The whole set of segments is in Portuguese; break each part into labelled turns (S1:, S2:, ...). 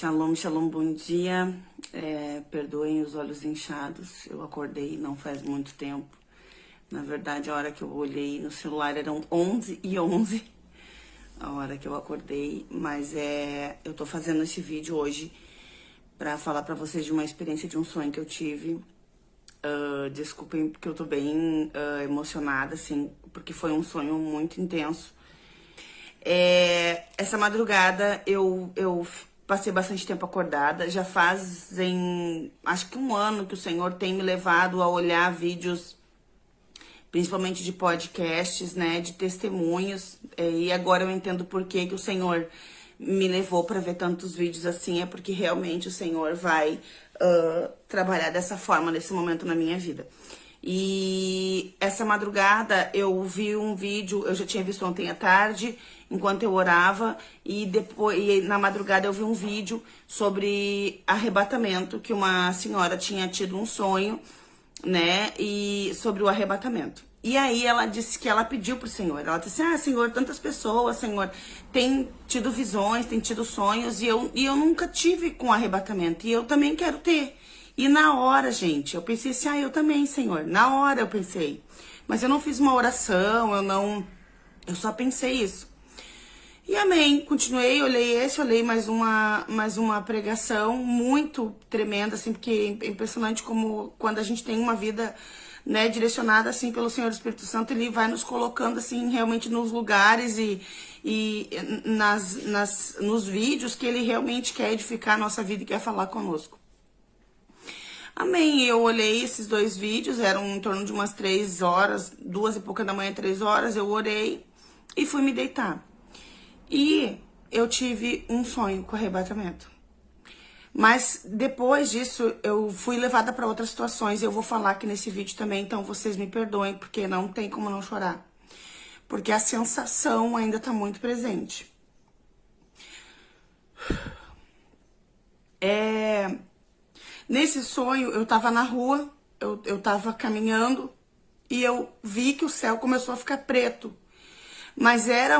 S1: Shalom, shalom, bom dia. Perdoem os olhos inchados. Eu acordei não faz muito tempo. Na verdade, a hora que eu olhei no celular eram 11h11. A hora que eu acordei. Mas eu tô fazendo esse vídeo hoje pra falar pra vocês de uma experiência, de um sonho que eu tive. Desculpem porque eu tô bem emocionada, assim, porque foi um sonho muito intenso. Essa madrugada eu passei bastante tempo acordada. Já fazem, acho que 1 ano que o Senhor tem me levado a olhar vídeos, principalmente de podcasts, né, de testemunhos. E agora eu entendo por que o Senhor me levou para ver tantos vídeos assim. É porque realmente o Senhor vai trabalhar dessa forma nesse momento na minha vida. E essa madrugada eu vi um vídeo, eu já tinha visto ontem à tarde, enquanto eu orava, e na madrugada eu vi um vídeo sobre arrebatamento, que uma senhora tinha tido um sonho, né, e sobre o arrebatamento. E aí ela disse que ela pediu pro Senhor, ela disse assim, Senhor, tantas pessoas, Senhor, têm tido visões, têm tido sonhos, e eu nunca tive com arrebatamento, e eu também quero ter. E na hora, gente, eu pensei assim, eu também, Senhor. Na hora eu pensei. Mas eu não fiz uma oração, eu só pensei isso. E amém, continuei, olhei mais uma pregação muito tremenda, assim, porque é impressionante como quando a gente tem uma vida, né, direcionada, assim, pelo Senhor Espírito Santo, Ele vai nos colocando, assim, realmente nos lugares e nos vídeos que Ele realmente quer edificar a nossa vida e quer falar conosco. Amém, eu olhei esses 2 vídeos, eram em torno de umas 3 horas, 2 e pouca da manhã, 3 horas, eu orei e fui me deitar. E eu tive um sonho com arrebatamento. Mas depois disso, eu fui levada para outras situações, e eu vou falar aqui nesse vídeo também, então vocês me perdoem, porque não tem como não chorar. Porque a sensação ainda tá muito presente. Nesse sonho, eu tava na rua, eu tava caminhando e eu vi que o céu começou a ficar preto. Mas era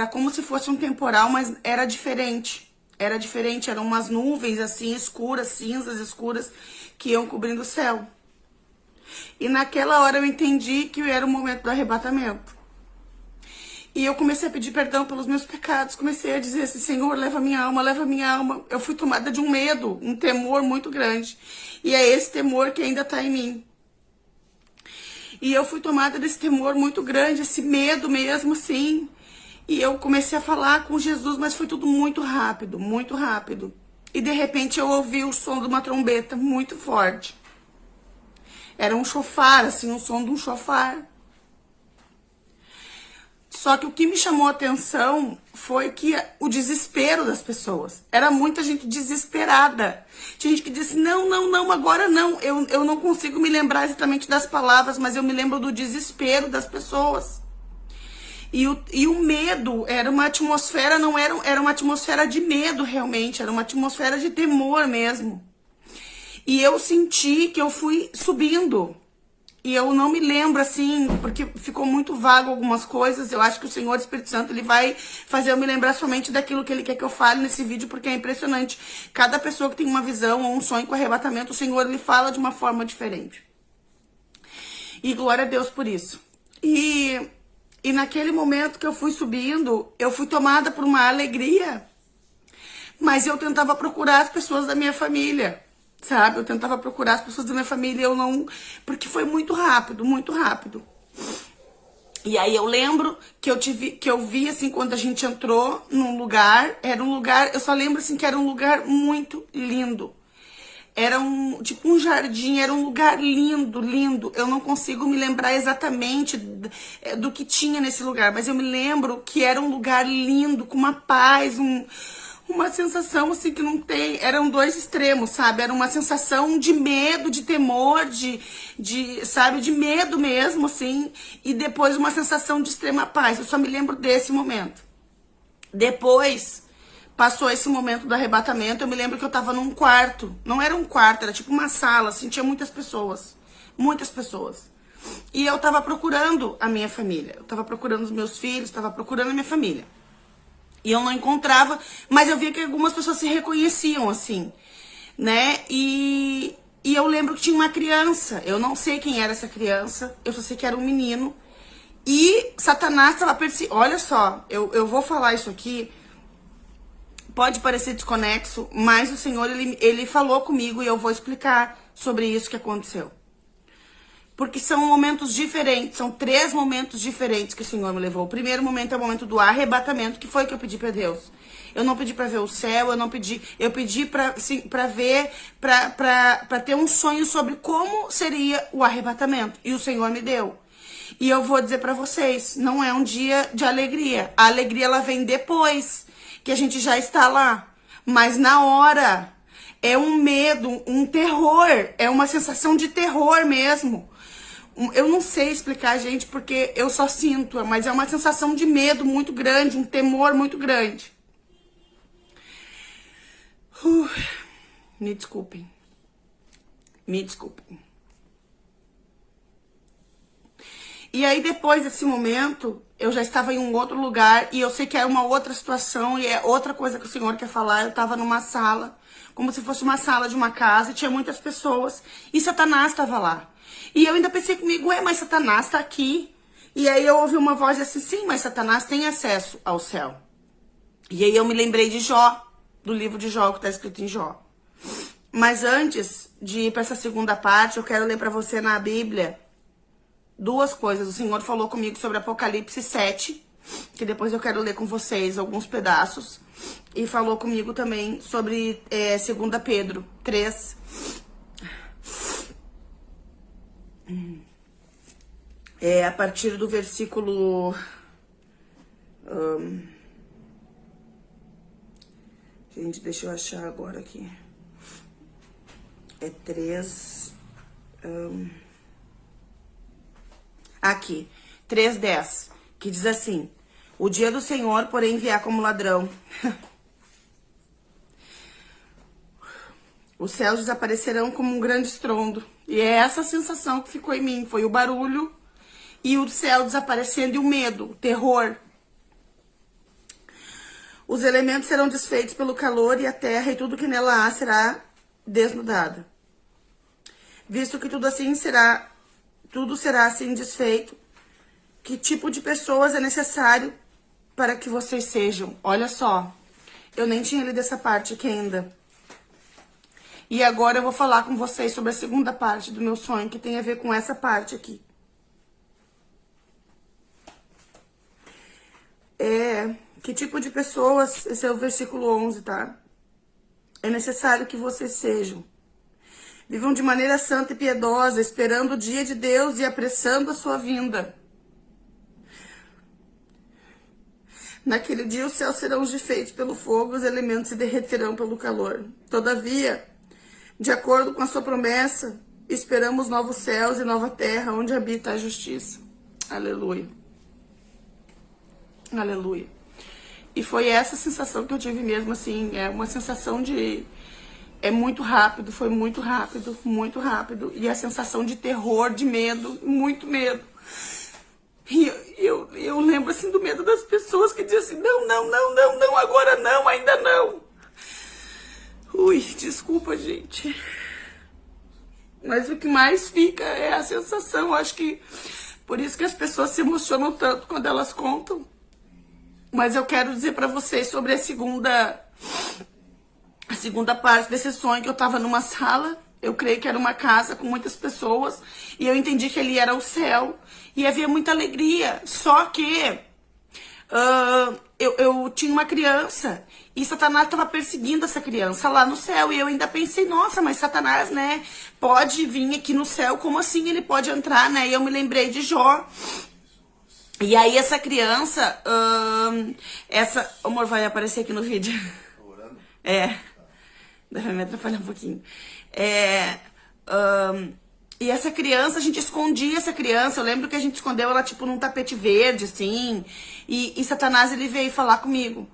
S1: como se fosse um temporal, mas era diferente. Era diferente, eram umas nuvens assim, escuras, cinzas escuras, que iam cobrindo o céu. E naquela hora eu entendi que era o momento do arrebatamento. E eu comecei a pedir perdão pelos meus pecados. Comecei a dizer assim, Senhor, leva minha alma, leva minha alma. Eu fui tomada de um medo, um temor muito grande. E é esse temor que ainda está em mim. E eu fui tomada desse temor muito grande, esse medo mesmo, sim. E eu comecei a falar com Jesus, mas foi tudo muito rápido, muito rápido. E de repente eu ouvi o som de uma trombeta muito forte. Era um chofar, assim, um som de um chofar. Só que o que me chamou a atenção foi que o desespero das pessoas. Era muita gente desesperada. Tinha gente que disse, não, agora não. Eu não consigo me lembrar exatamente das palavras, mas eu me lembro do desespero das pessoas. E o medo era uma atmosfera, era uma atmosfera de medo realmente, era uma atmosfera de temor mesmo. E eu senti que eu fui subindo. E eu não me lembro, assim, porque ficou muito vago algumas coisas. Eu acho que o Senhor Espírito Santo, Ele vai fazer eu me lembrar somente daquilo que Ele quer que eu fale nesse vídeo, porque é impressionante. Cada pessoa que tem uma visão ou um sonho com arrebatamento, o Senhor, Ele fala de uma forma diferente. E glória a Deus por isso. E naquele momento que eu fui subindo, eu fui tomada por uma alegria. Mas eu tentava procurar as pessoas da minha família. Sabe, eu tentava procurar as pessoas da minha família e eu não... Porque foi muito rápido, muito rápido. E aí eu lembro que eu vi, assim, quando a gente entrou num lugar, era um lugar... Eu só lembro, assim, que era um lugar muito lindo. Era tipo um jardim, era um lugar lindo, lindo. Eu não consigo me lembrar exatamente do que tinha nesse lugar, mas eu me lembro que era um lugar lindo, com uma paz, uma sensação assim que não tem, eram 2 extremos, sabe? Era uma sensação de medo, de temor, sabe, de medo mesmo, assim, e depois uma sensação de extrema paz. Eu só me lembro desse momento. Depois passou esse momento do arrebatamento, eu me lembro que eu tava num quarto, não era um quarto, era tipo uma sala, assim, tinha muitas pessoas. E eu tava procurando a minha família, eu tava procurando os meus filhos, tava procurando a minha família. E eu não encontrava, mas eu via que algumas pessoas se reconheciam, assim, né? E eu lembro que tinha uma criança, eu não sei quem era essa criança, eu só sei que era um menino. E Satanás estava perseguindo. Olha só, eu vou falar isso aqui, pode parecer desconexo, mas o Senhor, ele falou comigo e eu vou explicar sobre isso que aconteceu. Porque são momentos diferentes, são 3 momentos diferentes que o Senhor me levou. O primeiro momento é o momento do arrebatamento, que foi o que eu pedi para Deus. Eu não pedi para ver o céu, eu pedi para ver, para ter um sonho sobre como seria o arrebatamento. E o Senhor me deu. E eu vou dizer para vocês, não é um dia de alegria. A alegria ela vem depois, que a gente já está lá. Mas na hora é um medo, um terror, é uma sensação de terror mesmo. Eu não sei explicar, gente, porque eu só sinto, mas é uma sensação de medo muito grande, um temor muito grande. Me desculpem. Me desculpem. E aí, depois desse momento, eu já estava em um outro lugar e eu sei que é uma outra situação e é outra coisa que o Senhor quer falar. Eu estava numa sala, como se fosse uma sala de uma casa, e tinha muitas pessoas e Satanás estava lá. E eu ainda pensei comigo, mas Satanás está aqui. E aí eu ouvi uma voz assim, sim, mas Satanás tem acesso ao céu. E aí eu me lembrei de Jó, do livro de Jó, que está escrito em Jó. Mas antes de ir para essa segunda parte, eu quero ler para você na Bíblia 2 coisas. O Senhor falou comigo sobre Apocalipse 7, que depois eu quero ler com vocês alguns pedaços. E falou comigo também sobre 2 Pedro 3. A partir do versículo... gente, deixa eu achar agora aqui. É 3... aqui, 3:10, que diz assim: o dia do Senhor, porém, virá como ladrão. Os céus desaparecerão como um grande estrondo. E é essa sensação que ficou em mim. Foi o barulho e o céu desaparecendo e o medo, o terror. Os elementos serão desfeitos pelo calor e a terra e tudo que nela há será desnudado. Visto que tudo será assim desfeito, que tipo de pessoas é necessário para que vocês sejam? Olha só, eu nem tinha lido essa parte aqui ainda. E agora eu vou falar com vocês sobre a segunda parte do meu sonho, que tem a ver com essa parte aqui. Que tipo de pessoas, esse é o versículo 11, tá? É necessário que vocês sejam. Vivam de maneira santa e piedosa, esperando o dia de Deus e apressando a sua vinda. Naquele dia os céus serão desfeitos pelo fogo, os elementos se derreterão pelo calor. Todavia, de acordo com a sua promessa, esperamos novos céus e nova terra, onde habita a justiça. Aleluia. Aleluia. E foi essa sensação que eu tive mesmo, assim, é uma sensação de... É muito rápido, foi muito rápido, muito rápido. E a sensação de terror, de medo, muito medo. E eu lembro, assim, do medo das pessoas que diziam assim, não, agora não, ainda não. Ui, desculpa, gente. Mas o que mais fica é a sensação, acho que por isso que as pessoas se emocionam tanto quando elas contam. Mas eu quero dizer pra vocês sobre a segunda parte desse sonho, que eu tava numa sala, eu creio que era uma casa com muitas pessoas, e eu entendi que ali era o céu, e havia muita alegria, só que eu tinha uma criança, e Satanás estava perseguindo essa criança lá no céu, e eu ainda pensei, nossa, mas Satanás, né, pode vir aqui no céu, como assim ele pode entrar, né, e eu me lembrei de Jó. E aí essa criança, amor, vai aparecer aqui no vídeo. Deve me atrapalhar um pouquinho. E essa criança, a gente escondia essa criança. Eu lembro que a gente escondeu ela, tipo, num tapete verde, assim. E Satanás, ele veio falar comigo.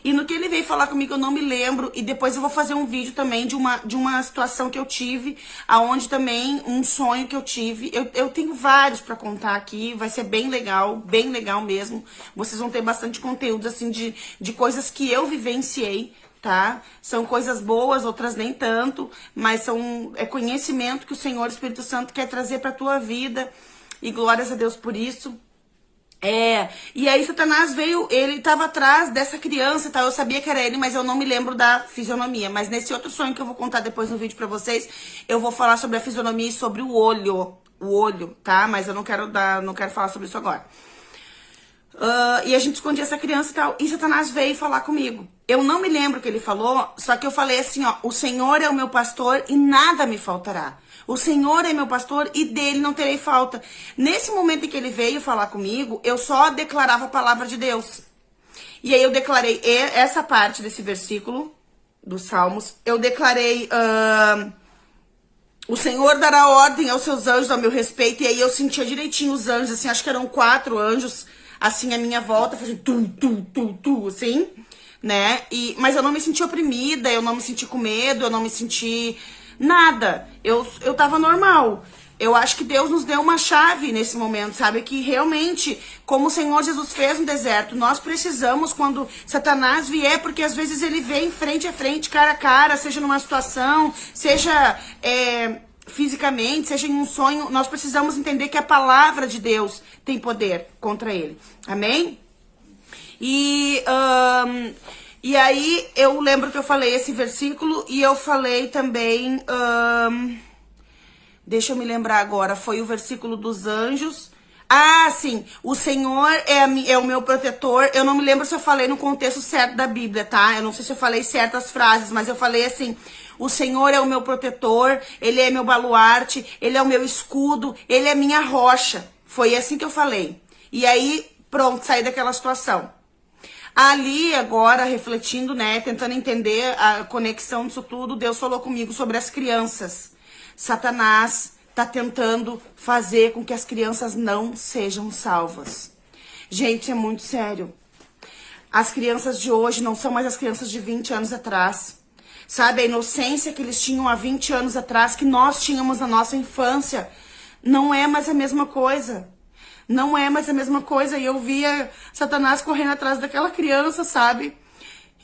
S1: E no que ele veio falar comigo, eu não me lembro. E depois eu vou fazer um vídeo também de uma situação que eu tive, aonde também um sonho que eu tive. Eu tenho vários pra contar aqui, vai ser bem legal mesmo. Vocês vão ter bastante conteúdo, assim, de coisas que eu vivenciei, tá? São coisas boas, outras nem tanto, mas é conhecimento que o Senhor Espírito Santo quer trazer pra tua vida. E glórias a Deus por isso. E aí Satanás veio, ele tava atrás dessa criança e tal, eu sabia que era ele, mas eu não me lembro da fisionomia. Mas nesse outro sonho que eu vou contar depois no vídeo pra vocês, eu vou falar sobre a fisionomia e sobre o olho, tá? Mas eu não quero falar sobre isso agora. E a gente escondia essa criança e tal, e Satanás veio falar comigo. Eu não me lembro o que ele falou, só que eu falei assim, ó, o Senhor é o meu pastor e nada me faltará. O Senhor é meu pastor e dele não terei falta. Nesse momento em que ele veio falar comigo, eu só declarava a palavra de Deus. E aí eu declarei essa parte desse versículo dos Salmos. Eu declarei, o Senhor dará ordem aos seus anjos a meu respeito. E aí eu sentia direitinho os anjos, assim, acho que eram 4 anjos, assim, à minha volta, fazendo tu, assim, né? Mas eu não me senti oprimida, eu não me senti com medo, eu não me senti nada. Eu tava normal. Eu acho que Deus nos deu uma chave nesse momento, sabe? Que realmente, como o Senhor Jesus fez no deserto, nós precisamos, quando Satanás vier, porque às vezes ele vem frente a frente, cara a cara, seja numa situação, seja fisicamente, seja em um sonho, nós precisamos entender que a palavra de Deus tem poder contra ele. Amém? E aí, eu lembro que eu falei esse versículo e eu falei também, deixa eu me lembrar agora, foi o versículo dos anjos. Ah, sim, o Senhor é o meu protetor. Eu não me lembro se eu falei no contexto certo da Bíblia, tá? Eu não sei se eu falei certas frases, mas eu falei assim, o Senhor é o meu protetor, Ele é meu baluarte, Ele é o meu escudo, Ele é minha rocha. Foi assim que eu falei. E aí, pronto, saí daquela situação. Ali, agora, refletindo, né, tentando entender a conexão disso tudo, Deus falou comigo sobre as crianças. Satanás tá tentando fazer com que as crianças não sejam salvas. Gente, é muito sério. As crianças de hoje não são mais as crianças de 20 anos atrás. Sabe, a inocência que eles tinham há 20 anos atrás, que nós tínhamos na nossa infância, não é mais a mesma coisa. Não é mais a mesma coisa. E eu via Satanás correndo atrás daquela criança, sabe?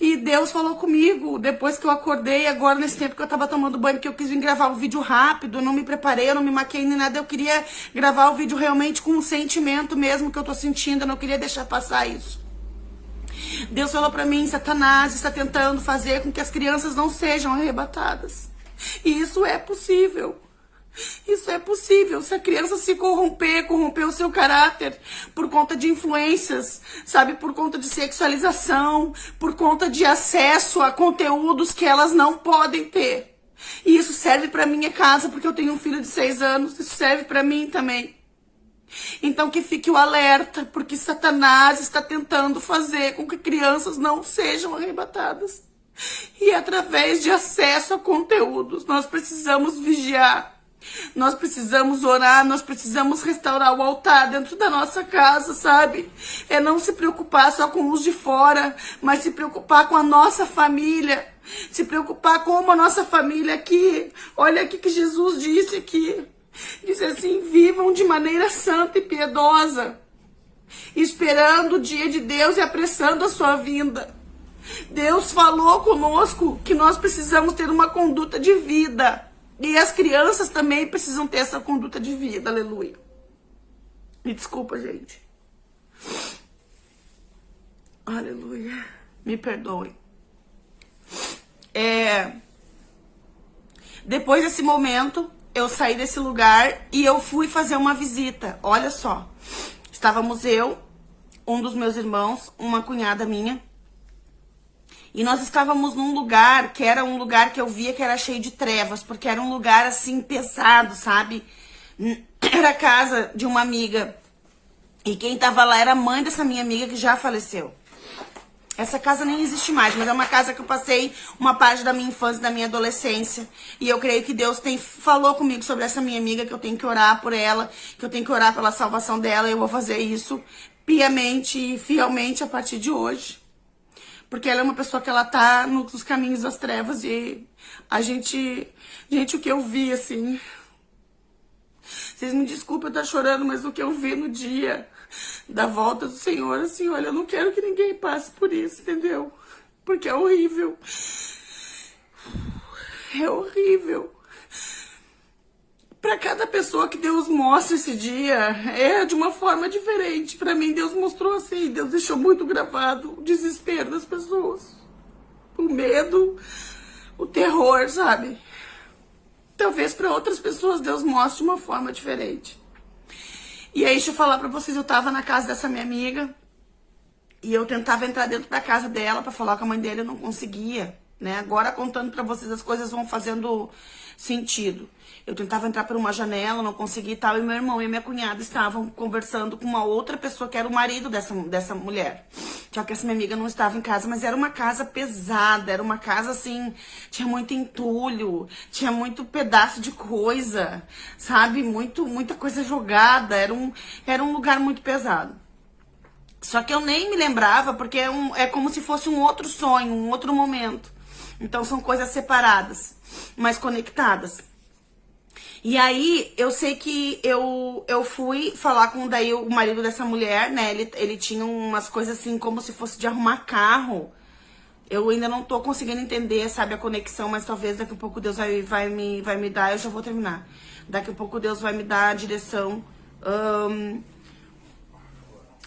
S1: E Deus falou comigo, depois que eu acordei, agora nesse tempo que eu tava tomando banho, porque eu quis vir gravar o vídeo rápido, eu não me preparei, eu não me maquiei nem nada, eu queria gravar o vídeo realmente com um sentimento mesmo que eu tô sentindo, eu não queria deixar passar isso. Deus falou pra mim, Satanás está tentando fazer com que as crianças não sejam arrebatadas. E isso é possível. Isso é possível. Se a criança se corromper o seu caráter por conta de influências, sabe, por conta de sexualização, por conta de acesso a conteúdos que elas não podem ter. E isso serve pra minha casa, porque eu tenho um filho de 6 anos, isso serve pra mim também. Então que fique o alerta, porque Satanás está tentando fazer com que crianças não sejam arrebatadas. E através de acesso a conteúdos, nós precisamos vigiar. Nós precisamos orar, nós precisamos restaurar o altar dentro da nossa casa, sabe? É não se preocupar só com os de fora, mas se preocupar com a nossa família. Se preocupar com a nossa família aqui. Olha aqui que Jesus disse aqui. Diz assim, vivam de maneira santa e piedosa, esperando o dia de Deus e apressando a sua vinda. Deus falou conosco que nós precisamos ter uma conduta de vida. E as crianças também precisam ter essa conduta de vida, aleluia. Me desculpa, gente. Aleluia. Me perdoe. Depois desse momento, eu saí desse lugar e eu fui fazer uma visita. Olha só. Estávamos eu, um dos meus irmãos, uma cunhada minha. E nós estávamos num lugar que era um lugar que eu via que era cheio de trevas, porque era um lugar assim pesado, sabe? Era a casa de uma amiga. E quem tava lá era a mãe dessa minha amiga que já faleceu. Essa casa nem existe mais, mas é uma casa que eu passei uma parte da minha infância, da minha adolescência. E eu creio que Deus falou comigo sobre essa minha amiga, que eu tenho que orar por ela, que eu tenho que orar pela salvação dela. E eu vou fazer isso piamente e fielmente a partir de hoje. Porque ela é uma pessoa que ela tá nos caminhos das trevas e a gente... Gente, o que eu vi, assim... Vocês me desculpem eu estar chorando, mas o que eu vi no dia da volta do Senhor, assim, olha, eu não quero que ninguém passe por isso, entendeu? Porque é horrível. É horrível. Para cada pessoa que Deus mostra esse dia, é de uma forma diferente. Para mim, Deus mostrou assim, Deus deixou muito gravado o desespero das pessoas. O medo, o terror, sabe? Talvez para outras pessoas Deus mostre de uma forma diferente. E aí, deixa eu falar para vocês, eu tava na casa dessa minha amiga e eu tentava entrar dentro da casa dela para falar com a mãe dele, eu não conseguia, né? Agora, contando para vocês, as coisas vão fazendo sentido. Eu tentava entrar por uma janela, não conseguia e tal, e meu irmão e minha cunhada estavam conversando com uma outra pessoa que era o marido dessa mulher. Só que essa minha amiga não estava em casa, mas era uma casa pesada, era uma casa assim, tinha muito entulho, tinha muito pedaço de coisa, sabe? Muita coisa jogada, era um lugar muito pesado. Só que eu nem me lembrava, porque é como se fosse um outro sonho, um outro momento. Então são coisas separadas, mas conectadas. E aí, eu sei que eu fui falar com daí o marido dessa mulher, né? Ele tinha umas coisas assim, como se fosse de arrumar carro. Eu ainda não tô conseguindo entender, sabe, a conexão, mas talvez daqui a pouco Deus vai me dar, eu já vou terminar. Daqui a pouco Deus vai me dar a direção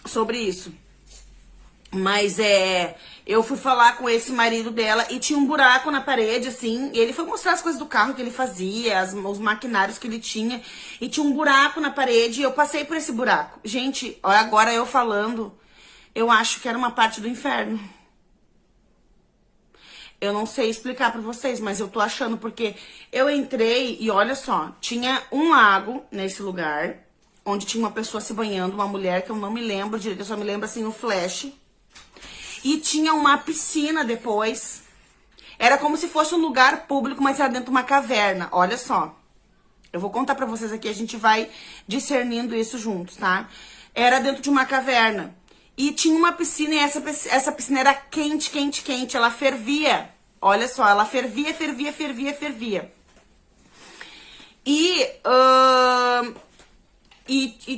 S1: sobre isso. Mas eu fui falar com esse marido dela e tinha um buraco na parede, assim, e ele foi mostrar as coisas do carro que ele fazia, os maquinários que ele tinha, e tinha um buraco na parede e eu passei por esse buraco. Gente, olha, agora eu falando, eu acho que era uma parte do inferno. Eu não sei explicar pra vocês, mas eu tô achando, porque eu entrei e olha só, tinha um lago nesse lugar, onde tinha uma pessoa se banhando, uma mulher que eu não me lembro direito, eu só me lembro assim no flash. E tinha uma piscina depois. Era como se fosse um lugar público, mas era dentro de uma caverna. Olha só. Eu vou contar pra vocês aqui, a gente vai discernindo isso juntos, tá? Era dentro de uma caverna. E tinha uma piscina e essa piscina era quente, quente, quente. Ela fervia. Olha só, ela fervia, fervia, fervia, fervia. E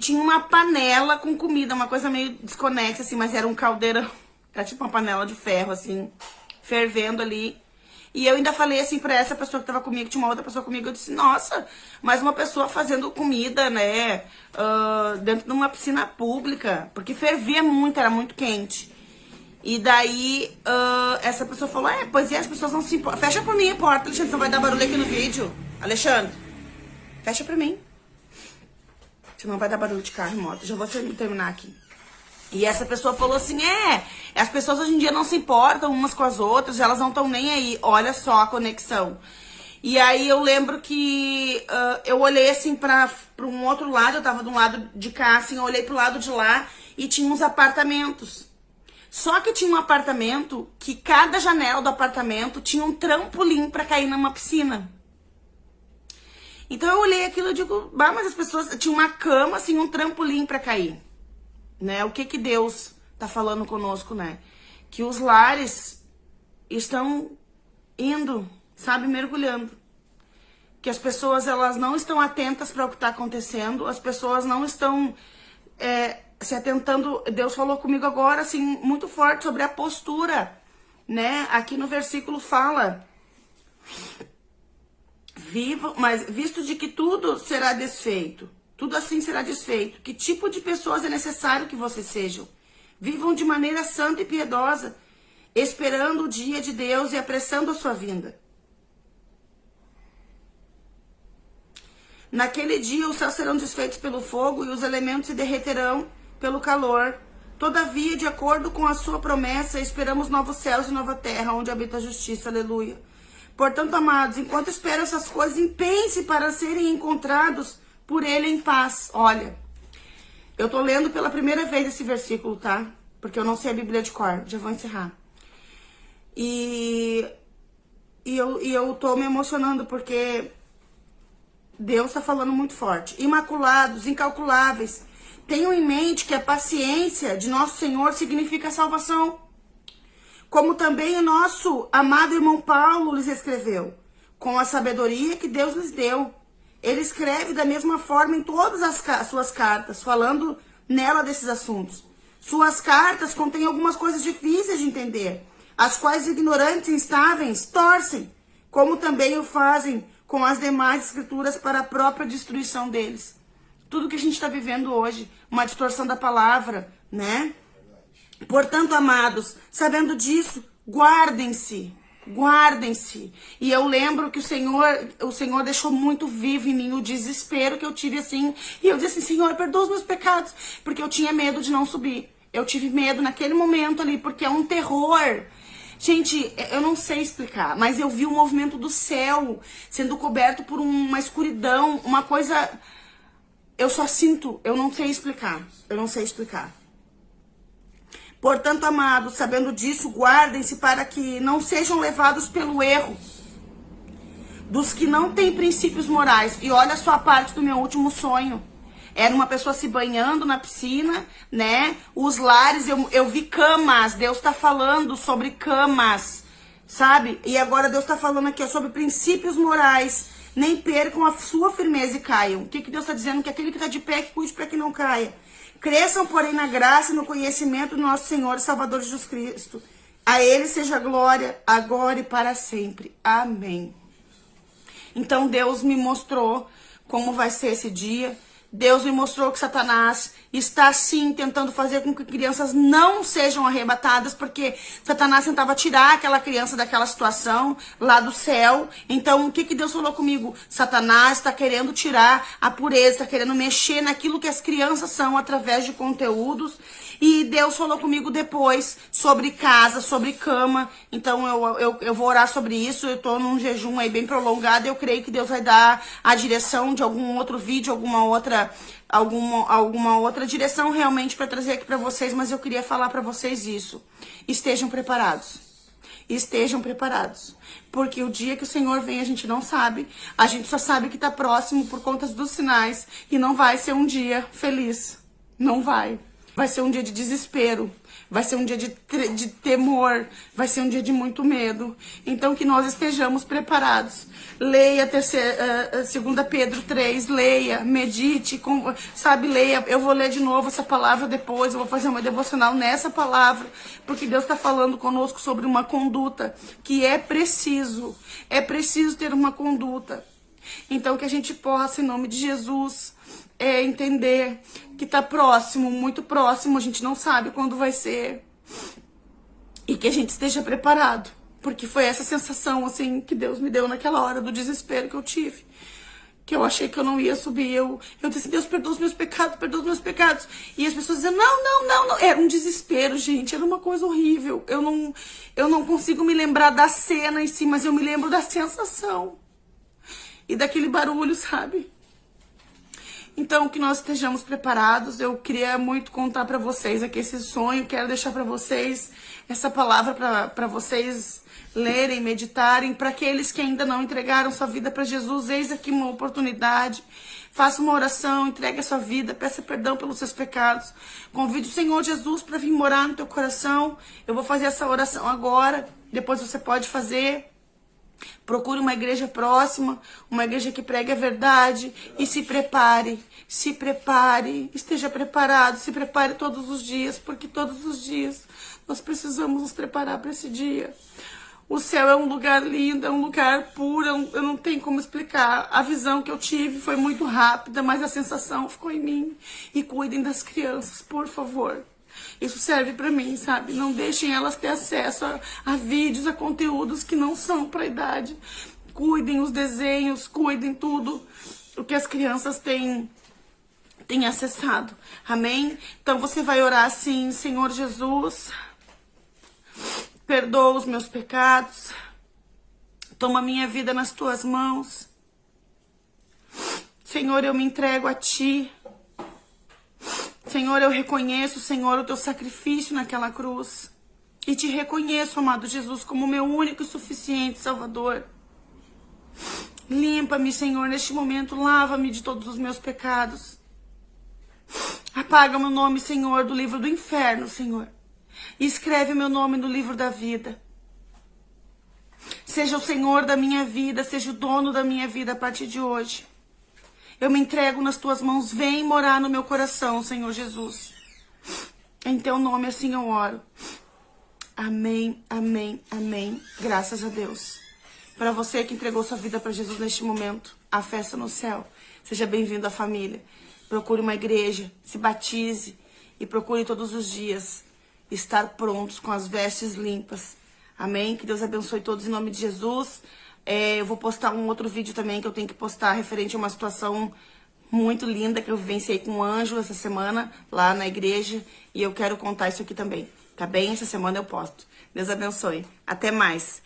S1: tinha uma panela com comida, uma coisa meio desconexa, assim, mas era um caldeirão. Era tipo uma panela de ferro, assim, fervendo ali. E eu ainda falei assim pra essa pessoa que tava comigo, tinha uma outra pessoa comigo, eu disse, nossa, mas uma pessoa fazendo comida, né, dentro de uma piscina pública, porque fervia muito, era muito quente. E daí, essa pessoa falou, pois é, as pessoas não se importam. Fecha pra mim a porta, Alexandre, você vai dar barulho aqui no vídeo. Alexandre, fecha pra mim. Senão vai dar barulho de carro e moto. Já vou terminar aqui. E essa pessoa falou assim, as pessoas hoje em dia não se importam umas com as outras, elas não estão nem aí. Olha só a conexão. E aí eu lembro que eu olhei assim pra um outro lado, eu tava de um lado de cá, assim, eu olhei pro lado de lá e tinha uns apartamentos. Só que tinha um apartamento que cada janela do apartamento tinha um trampolim pra cair numa piscina. Então eu olhei aquilo e digo, mas as pessoas... Tinha uma cama, assim, um trampolim pra cair. Né? O que Deus tá falando conosco, né? Que os lares estão indo, sabe, mergulhando. Que as pessoas, elas não estão atentas para o que tá acontecendo. As pessoas não estão se atentando. Deus falou comigo agora, assim, muito forte sobre a postura, né? Aqui no versículo fala... Vivam, mas visto de que tudo será desfeito, tudo assim será desfeito, que tipo de pessoas é necessário que vocês sejam? Vivam de maneira santa e piedosa, esperando o dia de Deus e apressando a sua vinda. Naquele dia os céus serão desfeitos pelo fogo e os elementos se derreterão pelo calor. Todavia, de acordo com a sua promessa, esperamos novos céus e nova terra, onde habita a justiça. Aleluia. Portanto, amados, enquanto esperam essas coisas, empenhem-se para serem encontrados por Ele em paz. Olha, eu tô lendo pela primeira vez esse versículo, tá? Porque eu não sei a Bíblia de cor, já vou encerrar. E eu tô me emocionando porque Deus tá falando muito forte. Imaculados, incalculáveis, tenham em mente que a paciência de nosso Senhor significa salvação. como também o nosso amado irmão Paulo lhes escreveu, com a sabedoria que Deus lhes deu. Ele escreve da mesma forma em todas as suas cartas, falando nela desses assuntos. Suas cartas contêm algumas coisas difíceis de entender, as quais ignorantes e instáveis torcem, como também o fazem com as demais escrituras para a própria destruição deles. Tudo que a gente está vivendo hoje, uma distorção da palavra, né? Portanto, amados, sabendo disso, guardem-se. Guardem-se. E eu lembro que o Senhor deixou muito vivo em mim o desespero que eu tive assim. E eu disse assim, Senhor, perdoa os meus pecados. Porque eu tinha medo de não subir. Eu tive medo naquele momento ali, porque é um terror. Gente, eu não sei explicar, mas eu vi o movimento do céu sendo coberto por uma escuridão, uma coisa... Eu só sinto, eu não sei explicar. Eu não sei explicar. Portanto, amados, sabendo disso, guardem-se para que não sejam levados pelo erro dos que não têm princípios morais. E olha só a parte do meu último sonho. Era uma pessoa se banhando na piscina, né? Os lares, eu vi camas. Deus está falando sobre camas, sabe? E agora Deus está falando aqui sobre princípios morais. Nem percam a sua firmeza e caiam. O que Deus está dizendo? Que aquele que está de pé, que cuide para que não caia. Cresçam, porém, na graça e no conhecimento do nosso Senhor e Salvador Jesus Cristo. A Ele seja a glória, agora e para sempre. Amém. Então, Deus me mostrou como vai ser esse dia. Deus me mostrou que Satanás está, sim, tentando fazer com que crianças não sejam arrebatadas, porque Satanás tentava tirar aquela criança daquela situação lá do céu. Então, o que Deus falou comigo? Satanás está querendo tirar a pureza, está querendo mexer naquilo que as crianças são através de conteúdos. E Deus falou comigo depois sobre casa, sobre cama. Então, eu vou orar sobre isso. Eu tô num jejum aí bem prolongado. Eu creio que Deus vai dar a direção de algum outro vídeo, alguma outra direção realmente para trazer aqui para vocês. Mas eu queria falar para vocês isso. Estejam preparados. Estejam preparados. Porque o dia que o Senhor vem, a gente não sabe. A gente só sabe que tá próximo por conta dos sinais. E não vai ser um dia feliz. Não vai. Vai ser um dia de desespero, vai ser um dia de temor, vai ser um dia de muito medo. Então que nós estejamos preparados. Leia 2 Pedro 3, leia, medite, leia. Eu vou ler de novo essa palavra depois, eu vou fazer uma devocional nessa palavra, porque Deus está falando conosco sobre uma conduta que é preciso ter uma conduta. Então que a gente possa, em nome de Jesus, entender que tá próximo, muito próximo, a gente não sabe quando vai ser. E que a gente esteja preparado. Porque foi essa sensação, assim, que Deus me deu naquela hora do desespero que eu tive. Que eu achei que eu não ia subir. Eu disse, Deus, perdoa os meus pecados, perdoa os meus pecados. E as pessoas diziam, não. Era um desespero, gente. Era uma coisa horrível. Eu não consigo me lembrar da cena em si, mas eu me lembro da sensação. E daquele barulho, sabe? Então, que nós estejamos preparados. Eu queria muito contar para vocês aqui esse sonho. Quero deixar para vocês essa palavra para vocês lerem, meditarem. Para aqueles que ainda não entregaram sua vida para Jesus, eis aqui uma oportunidade. Faça uma oração, entregue a sua vida, peça perdão pelos seus pecados. Convide o Senhor Jesus para vir morar no teu coração. Eu vou fazer essa oração agora. Depois você pode fazer. Procure uma igreja próxima, uma igreja que pregue a verdade e se prepare, esteja preparado, se prepare todos os dias, porque todos os dias nós precisamos nos preparar para esse dia. O céu é um lugar lindo, é um lugar puro, eu não tenho como explicar. A visão que eu tive foi muito rápida, mas a sensação ficou em mim. E cuidem das crianças, por favor. Isso serve pra mim, sabe? Não deixem elas ter acesso a vídeos, a conteúdos que não são pra idade. Cuidem os desenhos, cuidem tudo o que as crianças têm acessado. Amém? Então você vai orar assim, Senhor Jesus, perdoa os meus pecados, toma minha vida nas tuas mãos. Senhor, eu me entrego a ti. Senhor, eu reconheço, Senhor, o teu sacrifício naquela cruz. E te reconheço, amado Jesus, como meu único e suficiente Salvador. Limpa-me, Senhor, neste momento. Lava-me de todos os meus pecados. Apaga meu nome, Senhor, do livro do inferno, Senhor. e escreve meu nome no livro da vida. Seja o Senhor da minha vida, seja o dono da minha vida a partir de hoje. Eu me entrego nas tuas mãos, vem morar no meu coração, Senhor Jesus. Em teu nome assim eu oro. Amém, amém, amém. Graças a Deus. Para você que entregou sua vida para Jesus neste momento, a festa no céu. Seja bem-vindo à família. Procure uma igreja, se batize e procure todos os dias estar prontos com as vestes limpas. Amém? Que Deus abençoe todos em nome de Jesus. Eu vou postar um outro vídeo também que eu tenho que postar referente a uma situação muito linda que eu vivenciei com um anjo essa semana lá na igreja. E eu quero contar isso aqui também. Tá bem? Essa semana eu posto. Deus abençoe. Até mais.